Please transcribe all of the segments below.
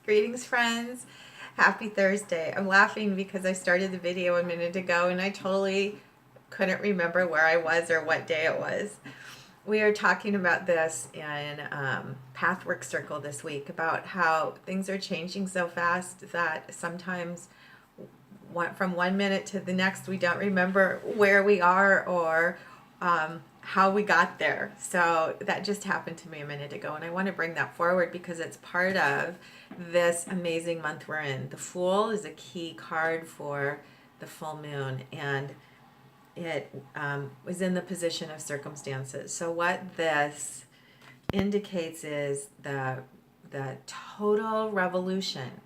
Greetings, friends. Happy Thursday. I'm laughing because I started the video a minute ago and I totally couldn't remember where I was or what day it was. We are talking about this in Pathwork Circle this week about how things are changing so fast that sometimes from 1 minute to the next we don't remember where we are or how we got there. So that just happened to me a minute ago, and I want to bring that forward because it's part of this amazing month we're in. The Fool is a key card for the full moon, and it was in the position of circumstances. So what this indicates is the total revolution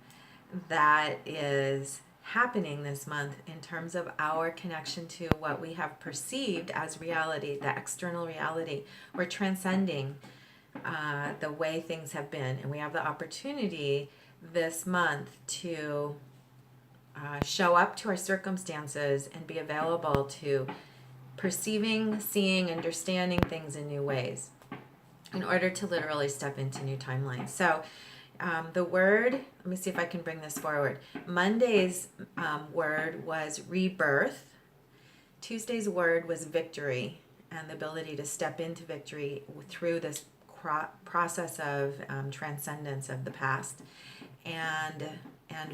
that is happening this month in terms of our connection to what we have perceived as reality, the external reality. We're transcending the way things have been, and we have the opportunity this month to show up to our circumstances and be available to perceiving, seeing, understanding things in new ways in order to literally step into new timelines. So the word, let me see if I can bring this forward. Monday's word was rebirth. Tuesday's word was victory, and the ability to step into victory through this process of transcendence of the past and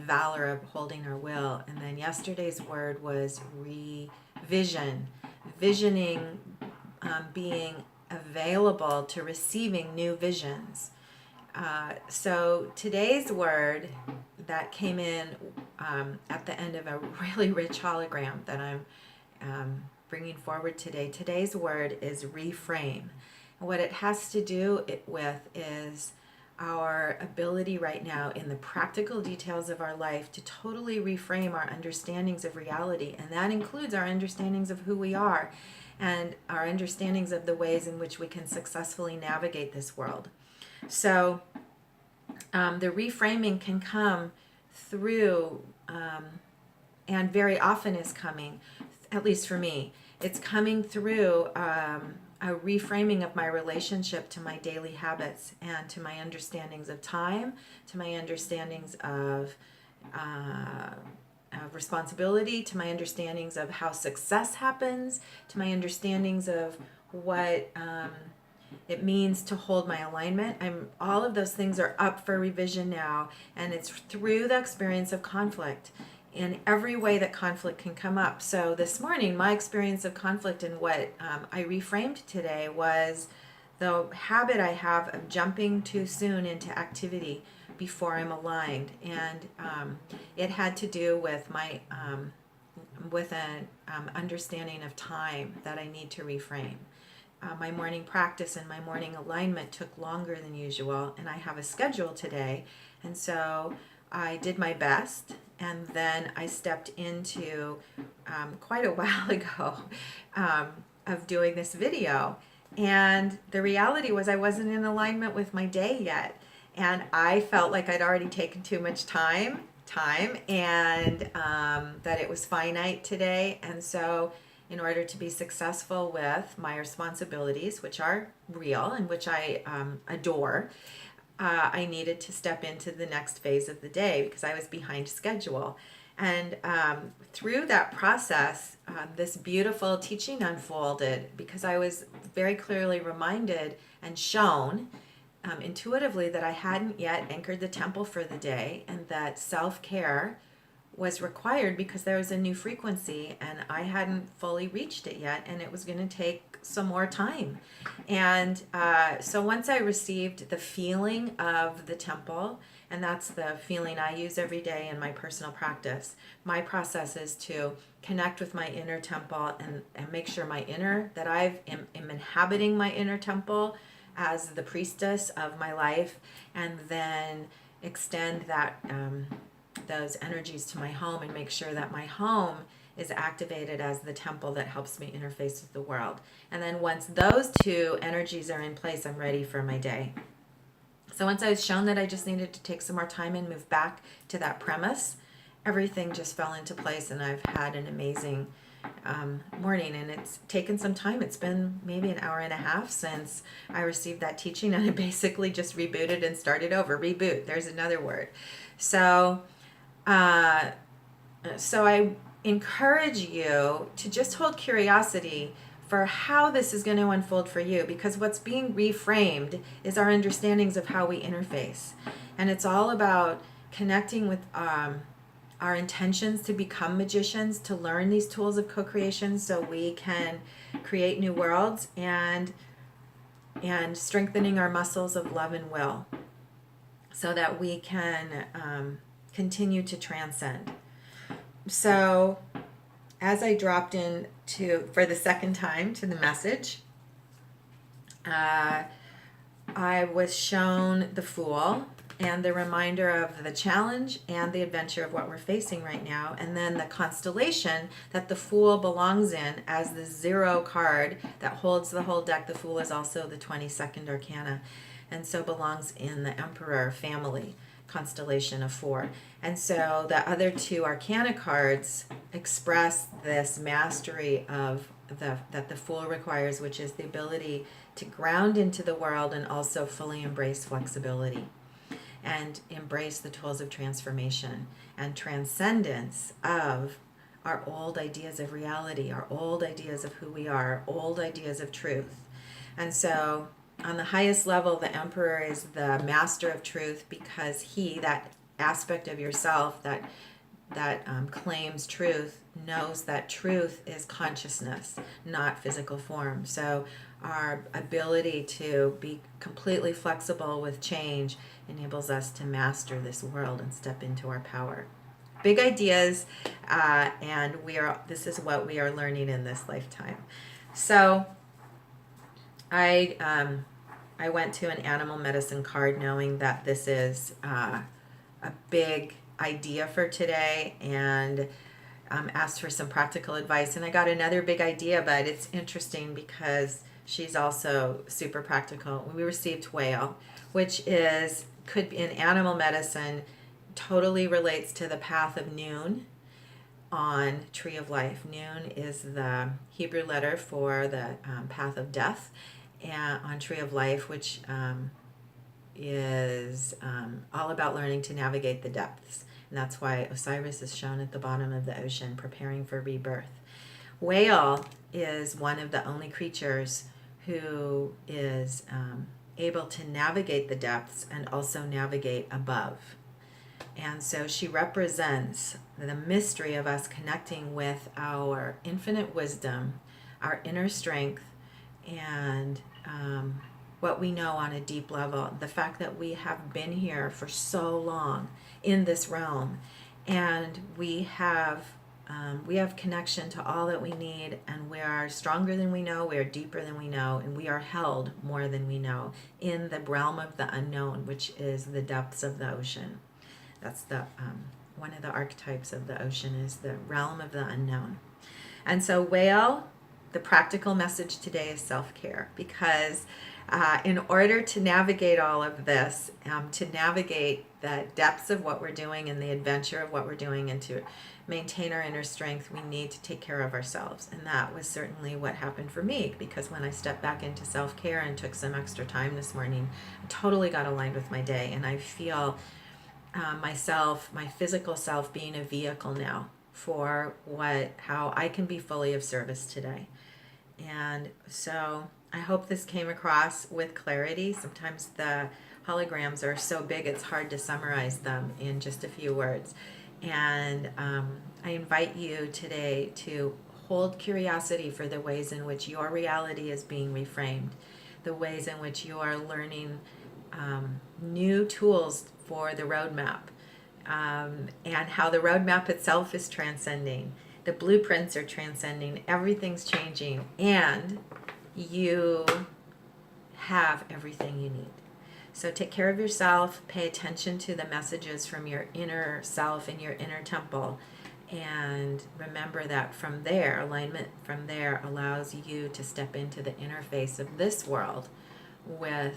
valor of holding our will. And then yesterday's word was revision, visioning, being available to receiving new visions. So today's word that came in at the end of a really rich hologram that I'm bringing forward today. Today's word is reframe. And what it has to do with is our ability right now in the practical details of our life to totally reframe our understandings of reality. And that includes our understandings of who we are and our understandings of the ways in which we can successfully navigate this world. So the reframing can come through, and very often is coming, at least for me, it's coming through a reframing of my relationship to my daily habits and to my understandings of time, to my understandings of responsibility, to my understandings of how success happens, to my understandings of what it means to hold my alignment. All of those things are up for revision now, and it's through the experience of conflict in every way that conflict can come up. So this morning, my experience of conflict and what I reframed today was the habit I have of jumping too soon into activity before I'm aligned, and it had to do with my with an understanding of time that I need to reframe. My morning practice and my morning alignment took longer than usual, and I have a schedule today, and so I did my best, and then I stepped into quite a while ago of doing this video, and the reality was I wasn't in alignment with my day yet, and I felt like I'd already taken too much time and that it was finite today. And so in order to be successful with my responsibilities, which are real and which I adore, I needed to step into the next phase of the day because I was behind schedule. And through that process, this beautiful teaching unfolded because I was very clearly reminded and shown intuitively that I hadn't yet anchored the temple for the day, and that self-care was required because there was a new frequency and I hadn't fully reached it yet, and it was going to take some more time. And so once I received the feeling of the temple, and that's the feeling I use every day in my personal practice, my process is to connect with my inner temple and make sure my inner, that I am inhabiting my inner temple as the priestess of my life, and then extend that those energies to my home and make sure that my home is activated as the temple that helps me interface with the world. And then once those two energies are in place, I'm ready for my day. So once I was shown that I just needed to take some more time and move back to that premise, everything just fell into place, and I've had an amazing morning, and it's taken some time. It's been maybe an hour and a half since I received that teaching, and I basically just rebooted and started over. Reboot, there's another word. So, so I encourage you to just hold curiosity for how this is going to unfold for you, because what's being reframed is our understandings of how we interface. And it's all about connecting with our intentions to become magicians, to learn these tools of co-creation so we can create new worlds, and strengthening our muscles of love and will so that we can continue to transcend. So as I dropped in for the second time to the message, I was shown the Fool and the reminder of the challenge and the adventure of what we're facing right now, and then the constellation that the Fool belongs in as the 0 card that holds the whole deck. The Fool is also the 22nd arcana, and so belongs in the Emperor family constellation of 4. And so the other 2 arcana cards express this mastery of that the Fool requires, which is the ability to ground into the world and also fully embrace flexibility and embrace the tools of transformation and transcendence of our old ideas of reality, our old ideas of who we are, old ideas of truth. And so on the highest level, the Emperor is the master of truth, because that aspect of yourself that claims truth knows that truth is consciousness, not physical form. So our ability to be completely flexible with change enables us to master this world and step into our power. Big ideas, and this is what we are learning in this lifetime. So I went to an animal medicine card knowing that this is a big idea for today, and asked for some practical advice. And I got another big idea, but it's interesting because she's also super practical. We received whale, which could be in animal medicine, totally relates to the path of noon on Tree of Life. Noon is the Hebrew letter for the path of death, and on Tree of Life, which is all about learning to navigate the depths. And that's why Osiris is shown at the bottom of the ocean, preparing for rebirth. Whale is one of the only creatures who is able to navigate the depths and also navigate above. And so she represents the mystery of us connecting with our infinite wisdom, our inner strength, and what we know on a deep level. The fact that we have been here for so long in this realm, and we have connection to all that we need, and we are stronger than we know, we are deeper than we know, and we are held more than we know in the realm of the unknown, which is the depths of the ocean. That's the one of the archetypes of the ocean, is the realm of the unknown. And so whale, the practical message today is self-care, because in order to navigate all of this, to navigate the depths of what we're doing and the adventure of what we're doing, and to maintain our inner strength, we need to take care of ourselves. And that was certainly what happened for me, because when I stepped back into self-care and took some extra time this morning, I totally got aligned with my day, and I feel myself, my physical self, being a vehicle now for how I can be fully of service today. And so I hope this came across with clarity. Sometimes the holograms are so big it's hard to summarize them in just a few words. And I invite you today to hold curiosity for the ways in which your reality is being reframed, the ways in which you are learning new tools for the roadmap, and how the roadmap itself is transcending. The blueprints are transcending, everything's changing, and you have everything you need. So take care of yourself, pay attention to the messages from your inner self and your inner temple, and remember that from there, alignment from there allows you to step into the interface of this world with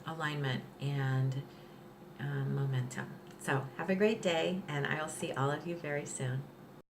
alignment and momentum. So have a great day, and I will see all of you very soon.